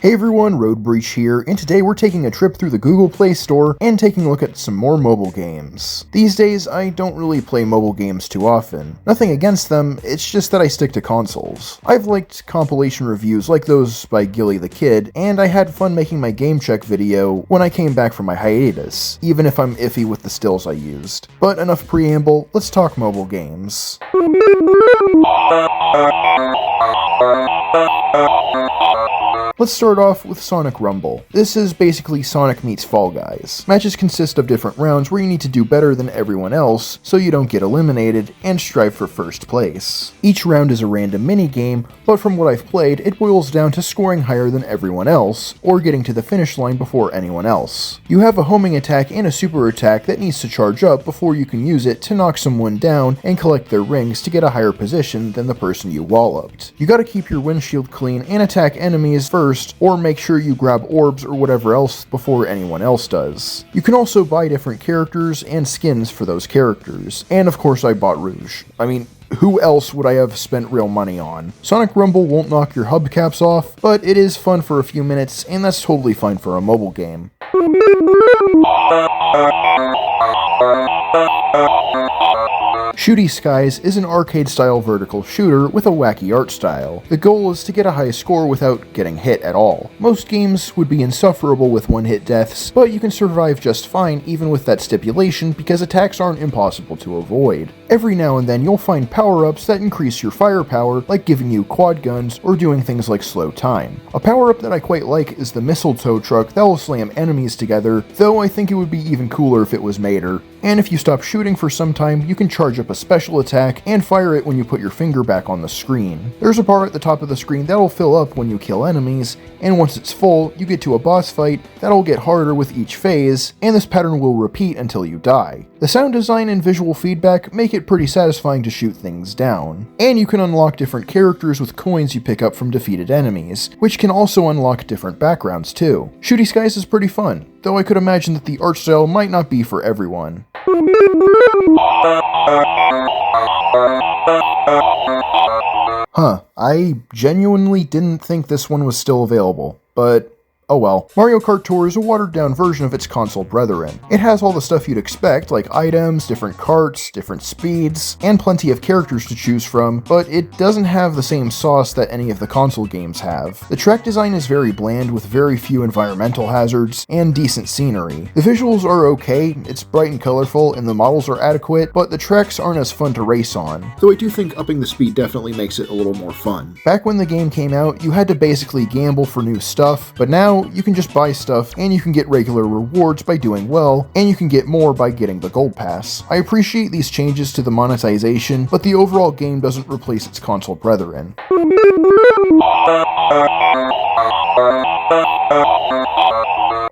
Hey everyone, Road Breach here, and today we're taking a trip through the Google Play Store and taking a look at some more mobile games. These days, I don't really play mobile games too often. Nothing against them, it's just that I stick to consoles. I've liked compilation reviews like those by Gilly the Kid, and I had fun making my game check video when I came back from my hiatus, even if I'm iffy with the stills I used. But enough preamble, let's talk mobile games. Let's start off with Sonic Rumble. This is basically Sonic meets Fall Guys. Matches consist of different rounds where you need to do better than everyone else so you don't get eliminated and strive for first place. Each round is a random mini-game, but from what I've played, it boils down to scoring higher than everyone else, or getting to the finish line before anyone else. You have a homing attack and a super attack that needs to charge up before you can use it to knock someone down and collect their rings to get a higher position than the person you walloped. You gotta keep your windshield clean and attack enemies first, or make sure you grab orbs or whatever else before anyone else does. You can also buy different characters and skins for those characters, and of course I bought Rouge. I mean, who else would I have spent real money on? Sonic Rumble won't knock your hubcaps off, but it is fun for a few minutes, and that's totally fine for a mobile game. Shooty Skies is an arcade-style vertical shooter with a wacky art style. The goal is to get a high score without getting hit at all. Most games would be insufferable with one-hit deaths, but you can survive just fine even with that stipulation because attacks aren't impossible to avoid. Every now and then you'll find power-ups that increase your firepower, like giving you quad guns or doing things like slow time. A power-up that I quite like is the mistletoe truck that will slam enemies together, though I think it would be even cooler if it was Mater. And if you stop shooting for some time, you can charge up a special attack and fire it when you put your finger back on the screen. There's a bar at the top of the screen that'll fill up when you kill enemies, and once it's full, you get to a boss fight that'll get harder with each phase, and this pattern will repeat until you die. The sound design and visual feedback make it pretty satisfying to shoot things down. And you can unlock different characters with coins you pick up from defeated enemies, which can also unlock different backgrounds too. Shooty Skies is pretty fun, though I could imagine that the art style might not be for everyone. I genuinely didn't think this one was still available, but oh well. Mario Kart Tour is a watered-down version of its console brethren. It has all the stuff you'd expect, like items, different carts, different speeds, and plenty of characters to choose from, but it doesn't have the same sauce that any of the console games have. The track design is very bland with very few environmental hazards and decent scenery. The visuals are okay, it's bright and colorful, and the models are adequate, but the tracks aren't as fun to race on, though I do think upping the speed definitely makes it a little more fun. Back when the game came out, you had to basically gamble for new stuff, but now you can just buy stuff, and you can get regular rewards by doing well, and you can get more by getting the gold pass. I appreciate these changes to the monetization, but the overall game doesn't replace its console brethren.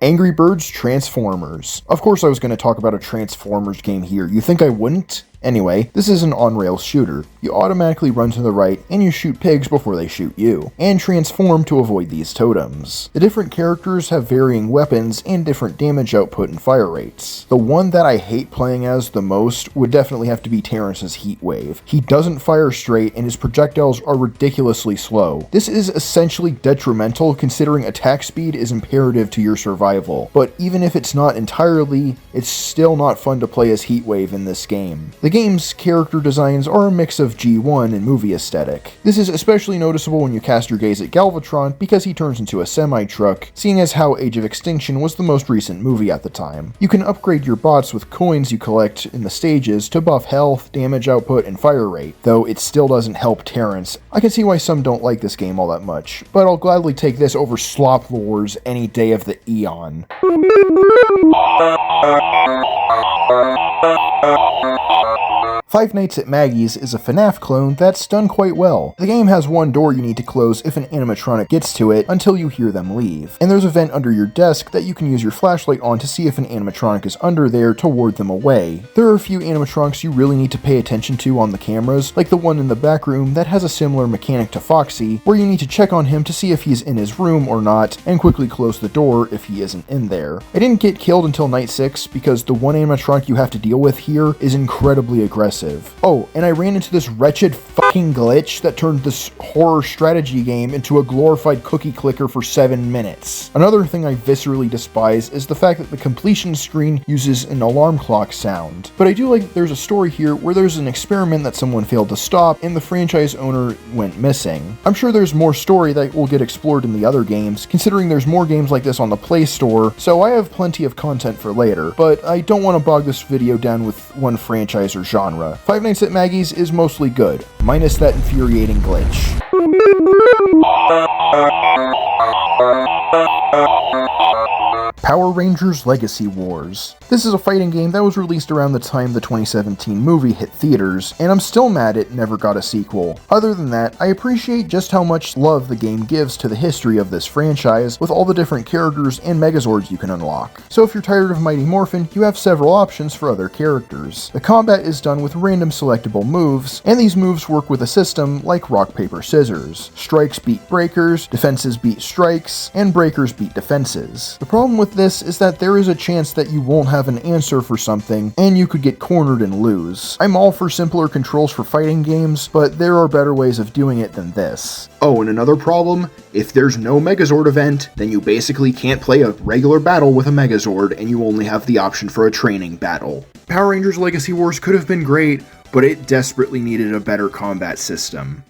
Angry Birds Transformers. Of course I was going to talk about a Transformers game here, you think I wouldn't? Anyway, this is an on-rails shooter. You automatically run to the right, and you shoot pigs before they shoot you, and transform to avoid these totems. The different characters have varying weapons and different damage output and fire rates. The one that I hate playing as the most would definitely have to be Terrence's Heat Wave. He doesn't fire straight, and his projectiles are ridiculously slow. This is essentially detrimental considering attack speed is imperative to your survival, but even if it's not entirely, it's still not fun to play as Heat Wave in this game. The game's character designs are a mix of G1 and movie aesthetic. This is especially noticeable when you cast your gaze at Galvatron because he turns into a semi-truck, seeing as how Age of Extinction was the most recent movie at the time. You can upgrade your bots with coins you collect in the stages to buff health, damage output, and fire rate, though it still doesn't help Terrence. I can see why some don't like this game all that much, but I'll gladly take this over Slop Wars any day of the eon. Five Nights at Maggie's is a FNAF clone that's done quite well. The game has one door you need to close if an animatronic gets to it until you hear them leave, and there's a vent under your desk that you can use your flashlight on to see if an animatronic is under there to ward them away. There are a few animatronics you really need to pay attention to on the cameras, like the one in the back room that has a similar mechanic to Foxy, where you need to check on him to see if he's in his room or not, and quickly close the door if he isn't in there. I didn't get killed until night 6 because the one animatronic you have to deal with here is incredibly aggressive aggressive. Oh, and I ran into this wretched fucking glitch that turned this horror strategy game into a glorified cookie clicker for 7 minutes. Another thing I viscerally despise is the fact that the completion screen uses an alarm clock sound. But I do like that there's a story here where there's an experiment that someone failed to stop and the franchise owner went missing. I'm sure there's more story that will get explored in the other games, considering there's more games like this on the Play Store, so I have plenty of content for later, but I don't want to bog this video down with one franchise or genre. Five Nights at Maggie's is mostly good, minus that infuriating glitch. Power Rangers Legacy Wars. This is a fighting game that was released around the time the 2017 movie hit theaters, and I'm still mad it never got a sequel. Other than that, I appreciate just how much love the game gives to the history of this franchise, with all the different characters and Megazords you can unlock. So if you're tired of Mighty Morphin, you have several options for other characters. The combat is done with random selectable moves, and these moves work with a system like rock, paper, scissors. Strikes beat breakers, defenses beat strikes, and breakers beat defenses. The problem with this is that there is a chance that you won't have an answer for something, and you could get cornered and lose. I'm all for simpler controls for fighting games, but there are better ways of doing it than this. Oh, and another problem, if there's no Megazord event, then you basically can't play a regular battle with a Megazord, and you only have the option for a training battle. Power Rangers Legacy Wars could have been great, but it desperately needed a better combat system.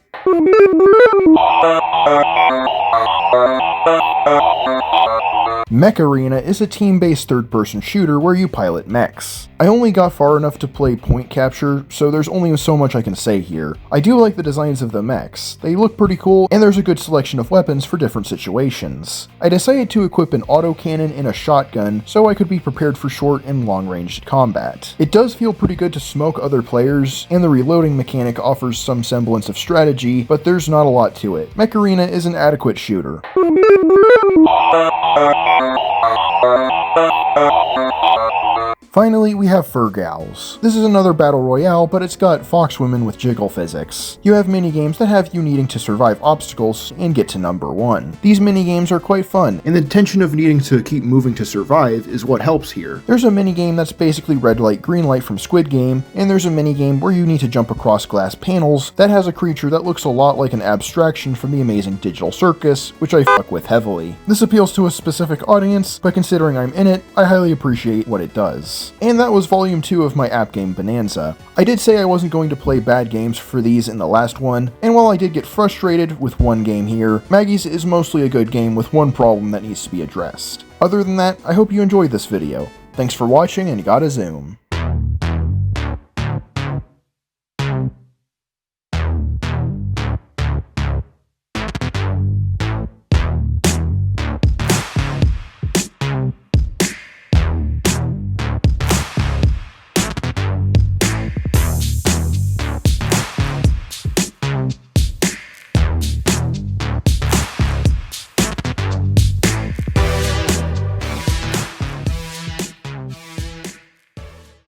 Mech Arena is a team-based third-person shooter where you pilot mechs. I only got far enough to play point capture, so there's only so much I can say here. I do like the designs of the mechs. They look pretty cool, and there's a good selection of weapons for different situations. I decided to equip an autocannon and a shotgun so I could be prepared for short and long-range combat. It does feel pretty good to smoke other players, and the reloading mechanic offers some semblance of strategy, but there's not a lot to it. Mech Arena is an adequate shooter. Finally, we have Fur Gals. This is another battle royale, but it's got fox women with jiggle physics. You have minigames that have you needing to survive obstacles and get to number 1. These minigames are quite fun, and the tension of needing to keep moving to survive is what helps here. There's a minigame that's basically red light, green light from Squid Game, and there's a minigame where you need to jump across glass panels that has a creature that looks a lot like an abstraction from the Amazing Digital Circus, which I fuck with heavily. This appeals to a specific audience, but considering I'm in it, I highly appreciate what it does. And that was volume 2 of my app game Bonanza. I did say I wasn't going to play bad games for these in the last one, and while I did get frustrated with one game here, Maggie's is mostly a good game with one problem that needs to be addressed. Other than that, I hope you enjoyed this video. Thanks for watching and gotta zoom.